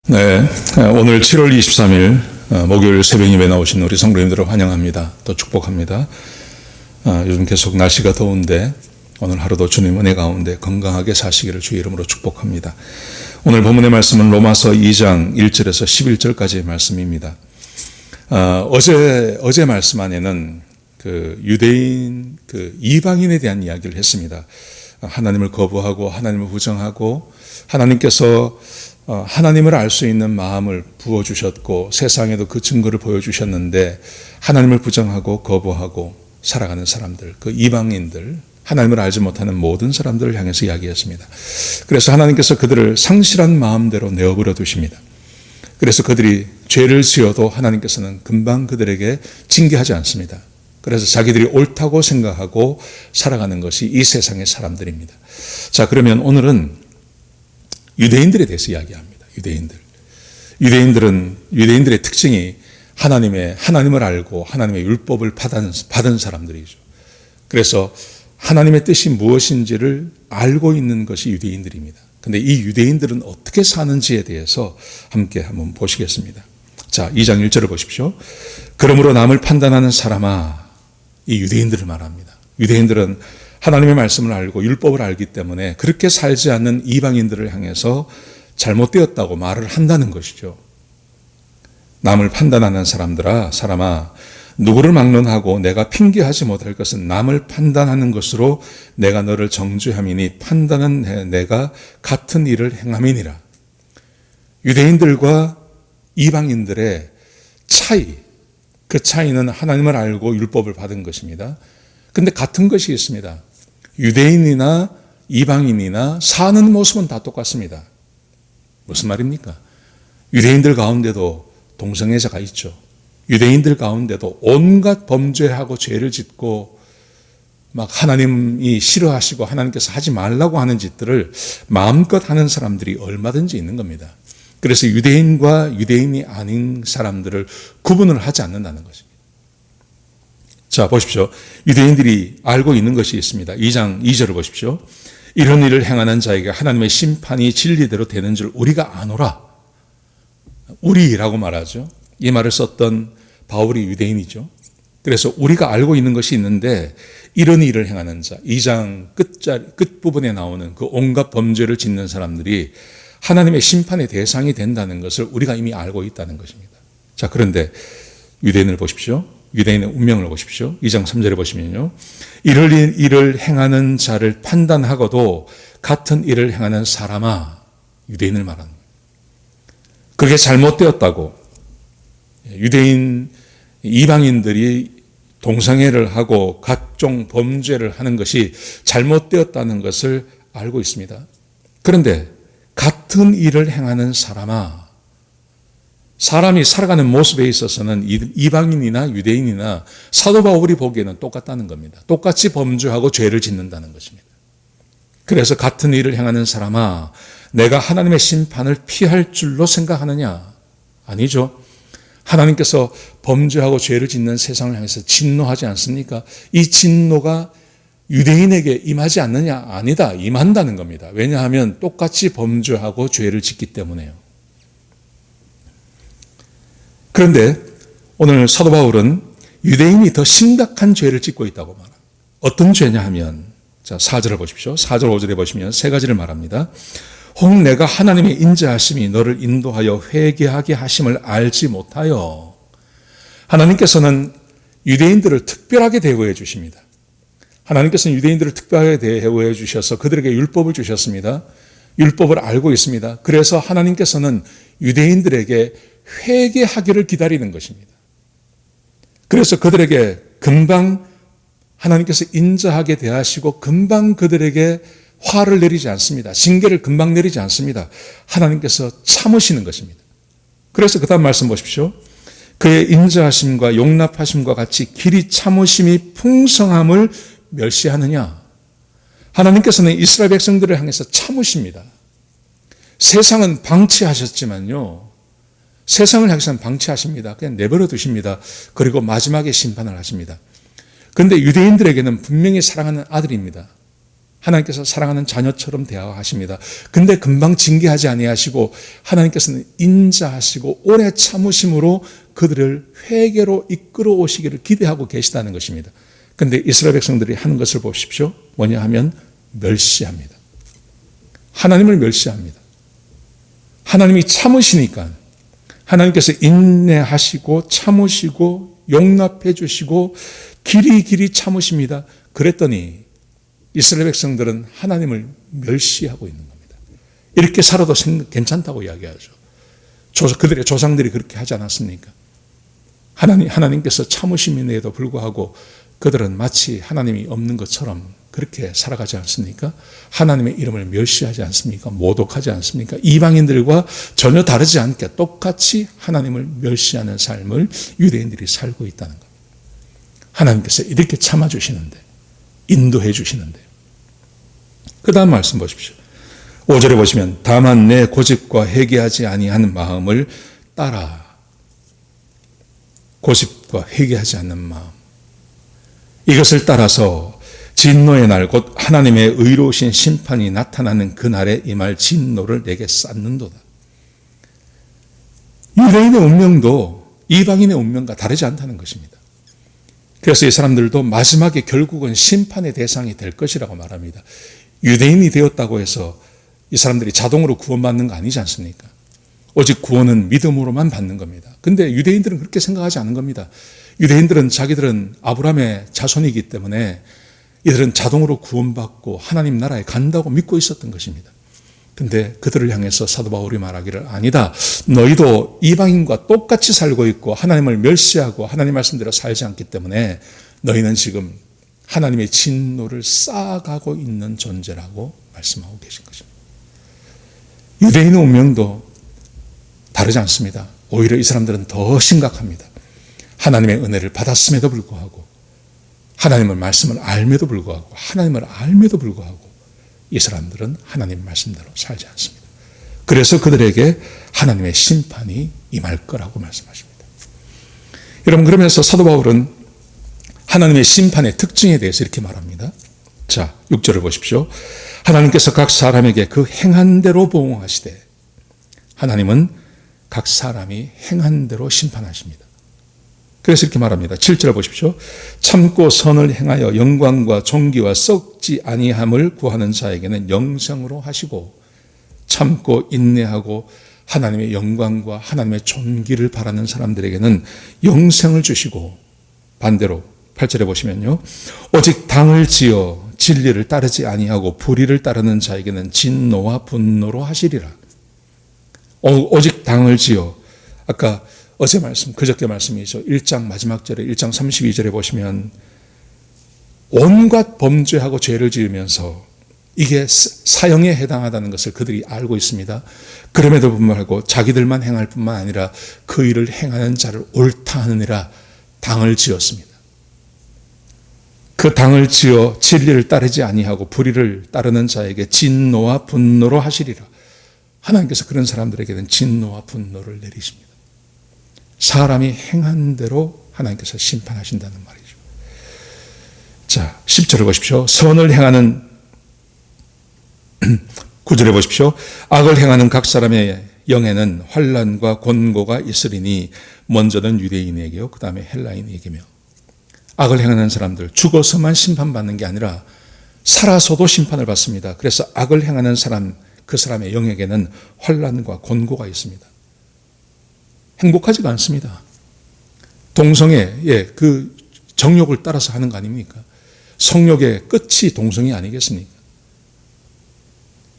네, 오늘 7월 23일 목요일 새벽 예배 나오신 우리 성도님들을 환영합니다. 또 축복합니다. 요즘 계속 날씨가 더운데 오늘 하루도 주님 은혜 가운데 건강하게 사시기를 주의 이름으로 축복합니다. 오늘 본문의 말씀은 로마서 2장 1절에서 11절까지의 말씀입니다. 어제 말씀 안에는 그 유대인 이방인에 대한 이야기를 했습니다. 하나님을 거부하고 하나님을 부정하고 하나님께서 하나님을 알 수 있는 마음을 부어주셨고 세상에도 그 증거를 보여주셨는데 하나님을 부정하고 거부하고 살아가는 사람들, 그 이방인들, 하나님을 알지 못하는 모든 사람들을 향해서 이야기했습니다. 그래서 하나님께서 그들을 상실한 마음대로 내어버려 두십니다. 그래서 그들이 죄를 지어도 하나님께서는 금방 그들에게 징계하지 않습니다. 그래서 자기들이 옳다고 생각하고 살아가는 것이 이 세상의 사람들입니다. 자, 그러면 오늘은 유대인들에 대해서 이야기합니다. 유대인들의 특징이 하나님을 알고 하나님의 율법을 받은 사람들이죠. 그래서 하나님의 뜻이 무엇인지를 알고 있는 것이 유대인들입니다. 근데 이 유대인들은 어떻게 사는지에 대해서 함께 한번 보시겠습니다. 자, 2장 1절을 보십시오. 그러므로 남을 판단하는 사람아, 이 유대인들을 말합니다. 유대인들은 하나님의 말씀을 알고 율법을 알기 때문에 그렇게 살지 않는 이방인들을 향해서 잘못되었다고 말을 한다는 것이죠. 남을 판단하는 사람아, 누구를 막론하고 내가 핑계하지 못할 것은 남을 판단하는 것으로 내가 너를 정죄함이니 판단은 내가 같은 일을 행함이니라. 유대인들과 이방인들의 차이, 그 차이는 하나님을 알고 율법을 받은 것입니다. 근데 같은 것이 있습니다. 유대인이나 이방인이나 사는 모습은 다 똑같습니다. 무슨 말입니까? 유대인들 가운데도 동성애자가 있죠. 유대인들 가운데도 온갖 범죄하고 죄를 짓고 막 하나님이 싫어하시고 하나님께서 하지 말라고 하는 짓들을 마음껏 하는 사람들이 얼마든지 있는 겁니다. 그래서 유대인과 유대인이 아닌 사람들을 구분을 하지 않는다는 것입니다. 자, 보십시오. 유대인들이 알고 있는 것이 있습니다. 2장 2절을 보십시오. 이런 일을 행하는 자에게 하나님의 심판이 진리대로 되는 줄 우리가 아노라. 우리라고 말하죠. 이 말을 썼던 바울이 유대인이죠. 그래서 우리가 알고 있는 것이 있는데 이런 일을 행하는 자, 2장 끝부분에 나오는 그 온갖 범죄를 짓는 사람들이 하나님의 심판의 대상이 된다는 것을 우리가 이미 알고 있다는 것입니다. 자, 그런데 유대인을 보십시오. 유대인의 운명을 보십시오. 2장 3절에 보시면요. 이럴 일을 행하는 자를 판단하고도 같은 일을 행하는 사람아, 유대인을 말합니다. 그게 잘못되었다고 유대인, 이방인들이 동성애를 하고 각종 범죄를 하는 것이 잘못되었다는 것을 알고 있습니다. 그런데 같은 일을 행하는 사람아, 사람이 살아가는 모습에 있어서는 이방인이나 유대인이나 사도 바울이 보기에는 똑같다는 겁니다. 똑같이 범죄하고 죄를 짓는다는 것입니다. 그래서 같은 일을 행하는 사람아, 내가 하나님의 심판을 피할 줄로 생각하느냐? 아니죠. 하나님께서 범죄하고 죄를 짓는 세상을 향해서 진노하지 않습니까? 이 진노가 유대인에게 임하지 않느냐? 아니다. 임한다는 겁니다. 왜냐하면 똑같이 범죄하고 죄를 짓기 때문에요. 그런데 오늘 사도 바울은 유대인이 더 심각한 죄를 짓고 있다고 말합니다. 어떤 죄냐 하면, 자, 4절을 보십시오. 4절 5절에 보시면 세 가지를 말합니다. 혹 내가 하나님의 인자하심이 너를 인도하여 회개하게 하심을 알지 못하여. 하나님께서는 유대인들을 특별하게 대우해 주십니다. 하나님께서는 유대인들을 특별하게 대우해 주셔서 그들에게 율법을 주셨습니다. 율법을 알고 있습니다. 그래서 하나님께서는 유대인들에게 회개하기를 기다리는 것입니다. 그래서 그들에게 금방 하나님께서 인자하게 대하시고 금방 그들에게 화를 내리지 않습니다. 징계를 금방 내리지 않습니다. 하나님께서 참으시는 것입니다. 그래서 그 다음 말씀 보십시오. 그의 인자하심과 용납하심과 같이 길이 참으심이 풍성함을 멸시하느냐. 하나님께서는 이스라엘 백성들을 향해서 참으십니다. 세상은 방치하셨지만요, 세상을 향해서는 방치하십니다. 그냥 내버려 두십니다. 그리고 마지막에 심판을 하십니다. 그런데 유대인들에게는 분명히 사랑하는 아들입니다. 하나님께서 사랑하는 자녀처럼 대하십니다. 근데 금방 징계하지 아니하시고 하나님께서는 인자하시고 오래 참으심으로 그들을 회개로 이끌어 오시기를 기대하고 계시다는 것입니다. 근데 이스라엘 백성들이 하는 것을 보십시오. 뭐냐 하면 멸시합니다. 하나님을 멸시합니다. 하나님이 참으시니까 하나님께서 인내하시고 참으시고 용납해 주시고 길이 참으십니다. 그랬더니 이스라엘 백성들은 하나님을 멸시하고 있는 겁니다. 이렇게 살아도 괜찮다고 이야기하죠. 그들의 조상들이 그렇게 하지 않았습니까? 하나님께서 참으심에도 불구하고 그들은 마치 하나님이 없는 것처럼 그렇게 살아가지 않습니까? 하나님의 이름을 멸시하지 않습니까? 모독하지 않습니까? 이방인들과 전혀 다르지 않게 똑같이 하나님을 멸시하는 삶을 유대인들이 살고 있다는 겁니다. 하나님께서 이렇게 참아주시는데, 인도해 주시는데. 그 다음 말씀 보십시오. 5절에 보시면 다만 내 고집과 회개하지 아니하는 마음을 따라. 고집과 회개하지 않는 마음. 이것을 따라서 진노의 날 곧 하나님의 의로우신 심판이 나타나는 그날에 임할 진노를 내게 쌓는도다. 유대인의 운명도 이방인의 운명과 다르지 않다는 것입니다. 그래서 이 사람들도 마지막에 결국은 심판의 대상이 될 것이라고 말합니다. 유대인이 되었다고 해서 이 사람들이 자동으로 구원받는 거 아니지 않습니까? 오직 구원은 믿음으로만 받는 겁니다. 근데 유대인들은 그렇게 생각하지 않은 겁니다. 유대인들은 자기들은 아브라함의 자손이기 때문에 이들은 자동으로 구원받고 하나님 나라에 간다고 믿고 있었던 것입니다. 근데 그들을 향해서 사도 바울이 말하기를 아니다. 너희도 이방인과 똑같이 살고 있고 하나님을 멸시하고 하나님 말씀대로 살지 않기 때문에 너희는 지금 하나님의 진노를 쌓아가고 있는 존재라고 말씀하고 계신 것입니다. 유대인의 운명도 다르지 않습니다. 오히려 이 사람들은 더 심각합니다. 하나님의 은혜를 받았음에도 불구하고 하나님의 말씀을 알면도 불구하고 하나님을 알면도 불구하고 이 사람들은 하나님 말씀대로 살지 않습니다. 그래서 그들에게 하나님의 심판이 임할 거라고 말씀하십니다. 여러분, 그러면서 사도 바울은 하나님의 심판의 특징에 대해서 이렇게 말합니다. 자, 6절을 보십시오. 하나님께서 각 사람에게 그 행한 대로 보응하시되, 하나님은 각 사람이 행한 대로 심판하십니다. 그래서 이렇게 말합니다. 7절을 보십시오. 참고 선을 행하여 영광과 존귀와 썩지 아니함을 구하는 자에게는 영생으로 하시고, 참고 인내하고 하나님의 영광과 하나님의 존귀를 바라는 사람들에게는 영생을 주시고, 반대로 8절에 보시면요, 오직 당을 지어 진리를 따르지 아니하고 불의를 따르는 자에게는 진노와 분노로 하시리라. 오직 당을 지어, 아까 어제 말씀, 그저께 말씀이죠. 1장 마지막 절에 1장 32절에 보시면 온갖 범죄하고 죄를 지으면서 이게 사형에 해당하다는 것을 그들이 알고 있습니다. 그럼에도 불구하고 자기들만 행할 뿐만 아니라 그 일을 행하는 자를 옳다 하느니라 당을 지었습니다. 그 당을 지어 진리를 따르지 아니하고 불의를 따르는 자에게 진노와 분노로 하시리라. 하나님께서 그런 사람들에게는 진노와 분노를 내리십니다. 사람이 행한 대로 하나님께서 심판하신다는 말이죠. 자, 10절을 보십시오. 선을 행하는 9절에 보십시오. 악을 행하는 각 사람의 영에는 환난과 곤고가 있으리니 먼저는 유대인에게요, 그 다음에 헬라인에게며. 악을 행하는 사람들, 죽어서만 심판받는 게 아니라 살아서도 심판을 받습니다. 그래서 악을 행하는 사람, 그 사람의 영에게는 환난과 곤고가 있습니다. 행복하지가 않습니다. 동성애, 그 정욕을 따라서 하는 거 아닙니까? 성욕의 끝이 동성애 아니겠습니까?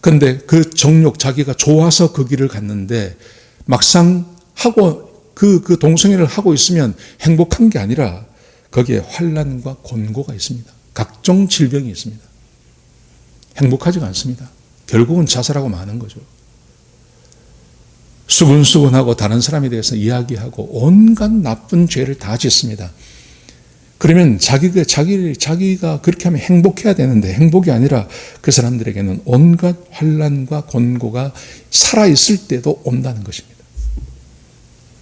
그런데 그 정욕, 자기가 좋아서 그 길을 갔는데 막상 하고 그 동성애를 하고 있으면 행복한 게 아니라 거기에 환난과 곤고가 있습니다. 각종 질병이 있습니다. 행복하지가 않습니다. 결국은 자살하고 마는 거죠. 수근수근하고 다른 사람에 대해서 이야기하고 온갖 나쁜 죄를 다 짓습니다. 그러면 자기가 그렇게 하면 행복해야 되는데 행복이 아니라 그 사람들에게는 온갖 환난과 곤고가 살아있을 때도 온다는 것입니다.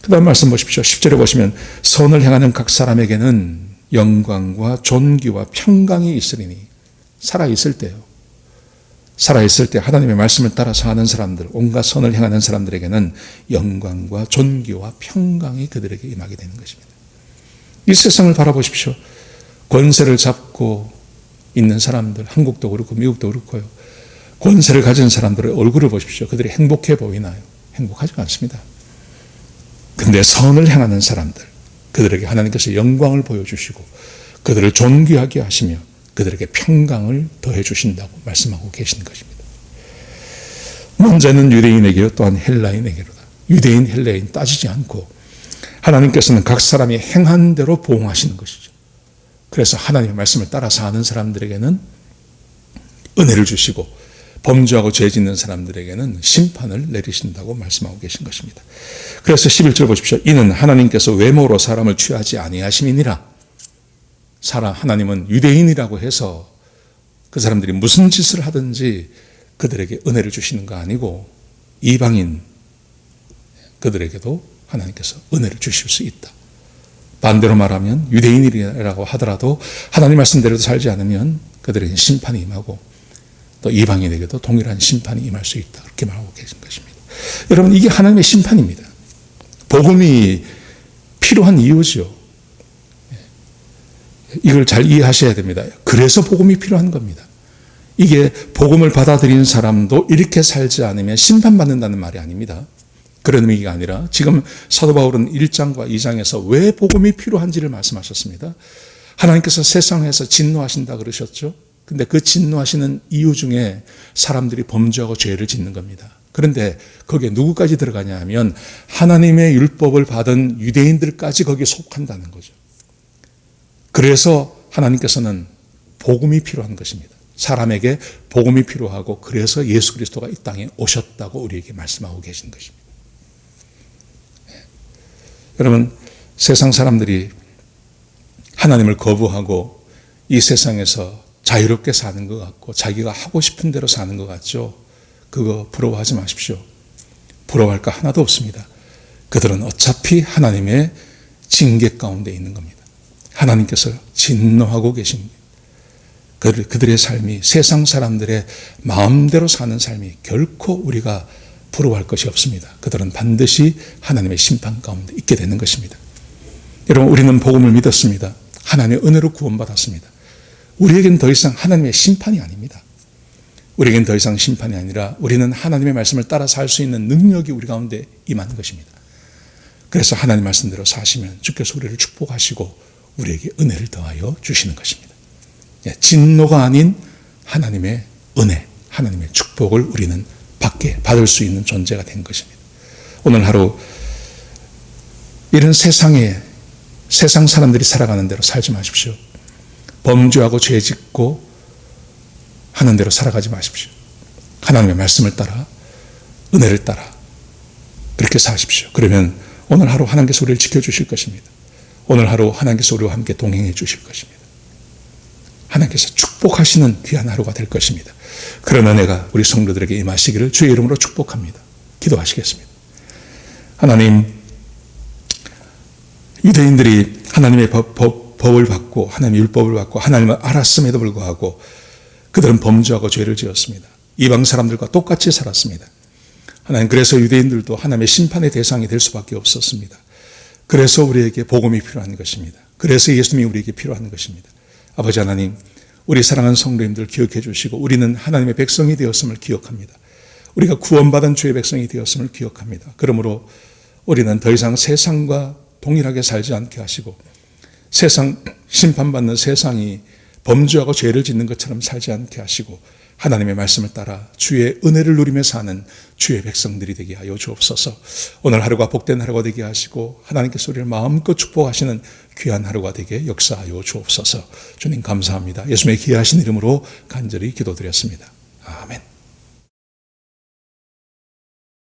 그 다음 말씀 보십시오. 10절에 보시면 선을 행하는 각 사람에게는 영광과 존귀와 평강이 있으리니, 살아있을 때요. 살아있을 때 하나님의 말씀을 따라 사는 사람들, 온갖 선을 행하는 사람들에게는 영광과 존귀와 평강이 그들에게 임하게 되는 것입니다. 이 세상을 바라보십시오. 권세를 잡고 있는 사람들, 한국도 그렇고 미국도 그렇고요. 권세를 가진 사람들의 얼굴을 보십시오. 그들이 행복해 보이나요? 행복하지 않습니다. 근데 선을 행하는 사람들, 그들에게 하나님께서 영광을 보여주시고 그들을 존귀하게 하시며 그들에게 평강을 더해 주신다고 말씀하고 계신 것입니다. 문제는 유대인에게요, 또한 헬라인에게로다. 유대인, 헬라인 따지지 않고 하나님께서는 각 사람이 행한 대로 보응하시는 것이죠. 그래서 하나님의 말씀을 따라 사는 사람들에게는 은혜를 주시고 범죄하고 죄 짓는 사람들에게는 심판을 내리신다고 말씀하고 계신 것입니다. 그래서 11절 보십시오. 이는 하나님께서 외모로 사람을 취하지 아니하심이니라. 하나님은 유대인이라고 해서 그 사람들이 무슨 짓을 하든지 그들에게 은혜를 주시는 거 아니고 이방인 그들에게도 하나님께서 은혜를 주실 수 있다. 반대로 말하면 유대인이라고 하더라도 하나님 말씀대로 살지 않으면 그들에게 심판이 임하고 또 이방인에게도 동일한 심판이 임할 수 있다. 그렇게 말하고 계신 것입니다. 여러분, 이게 하나님의 심판입니다. 복음이 필요한 이유죠. 이걸 잘 이해하셔야 됩니다. 그래서 복음이 필요한 겁니다. 이게 복음을 받아들이는 사람도 이렇게 살지 않으면 심판받는다는 말이 아닙니다. 그런 의미가 아니라 지금 사도 바울은 1장과 2장에서 왜 복음이 필요한지를 말씀하셨습니다. 하나님께서 세상에서 진노하신다 그러셨죠. 근데 그 진노하시는 이유 중에 사람들이 범죄하고 죄를 짓는 겁니다. 그런데 거기에 누구까지 들어가냐 하면 하나님의 율법을 받은 유대인들까지 거기에 속한다는 거죠. 그래서 하나님께서는 복음이 필요한 것입니다. 사람에게 복음이 필요하고 그래서 예수 그리스도가 이 땅에 오셨다고 우리에게 말씀하고 계신 것입니다. 여러분, 세상 사람들이 하나님을 거부하고 이 세상에서 자유롭게 사는 것 같고 자기가 하고 싶은 대로 사는 것 같죠. 그거 부러워하지 마십시오. 부러워할 거 하나도 없습니다. 그들은 어차피 하나님의 징계 가운데 있는 겁니다. 하나님께서 진노하고 계십니다. 그들의 삶이 세상 사람들의 마음대로 사는 삶이 결코 우리가 부러워할 것이 없습니다. 그들은 반드시 하나님의 심판 가운데 있게 되는 것입니다. 여러분, 우리는 복음을 믿었습니다. 하나님의 은혜로 구원받았습니다. 우리에겐 더 이상 하나님의 심판이 아닙니다. 우리에겐 더 이상 심판이 아니라 우리는 하나님의 말씀을 따라 살 수 있는 능력이 우리 가운데 임한 것입니다. 그래서 하나님 말씀대로 사시면 주께서 우리를 축복하시고 우리에게 은혜를 더하여 주시는 것입니다. 진노가 아닌 하나님의 은혜, 하나님의 축복을 우리는 받을 수 있는 존재가 된 것입니다. 오늘 하루 이런 세상 사람들이 살아가는 대로 살지 마십시오. 범죄하고 죄 짓고 하는 대로 살아가지 마십시오. 하나님의 말씀을 따라 은혜를 따라 그렇게 사십시오. 그러면 오늘 하루 하나님께서 우리를 지켜주실 것입니다. 오늘 하루 하나님께서 우리와 함께 동행해 주실 것입니다. 하나님께서 축복하시는 귀한 하루가 될 것입니다. 그런 은혜가 우리 성도들에게 임하시기를 주의 이름으로 축복합니다. 기도하시겠습니다. 하나님, 유대인들이 하나님의 법을 받고 하나님의 율법을 받고 하나님을 알았음에도 불구하고 그들은 범죄하고 죄를 지었습니다. 이방 사람들과 똑같이 살았습니다. 하나님, 그래서 유대인들도 하나님의 심판의 대상이 될 수밖에 없었습니다. 그래서 우리에게 복음이 필요한 것입니다. 그래서 예수님이 우리에게 필요한 것입니다. 아버지 하나님, 우리 사랑하는 성도님들 기억해 주시고 우리는 하나님의 백성이 되었음을 기억합니다. 우리가 구원받은 주의 백성이 되었음을 기억합니다. 그러므로 우리는 더 이상 세상과 동일하게 살지 않게 하시고 세상, 심판받는 세상이 범죄하고 죄를 짓는 것처럼 살지 않게 하시고 하나님의 말씀을 따라 주의 은혜를 누리며 사는 주의 백성들이 되게 하여 주옵소서. 오늘 하루가 복된 하루가 되게 하시고 하나님께서 우리를 마음껏 축복하시는 귀한 하루가 되게 역사하여 주옵소서. 주님 감사합니다. 예수님의 귀하신 이름으로 간절히 기도드렸습니다. 아멘.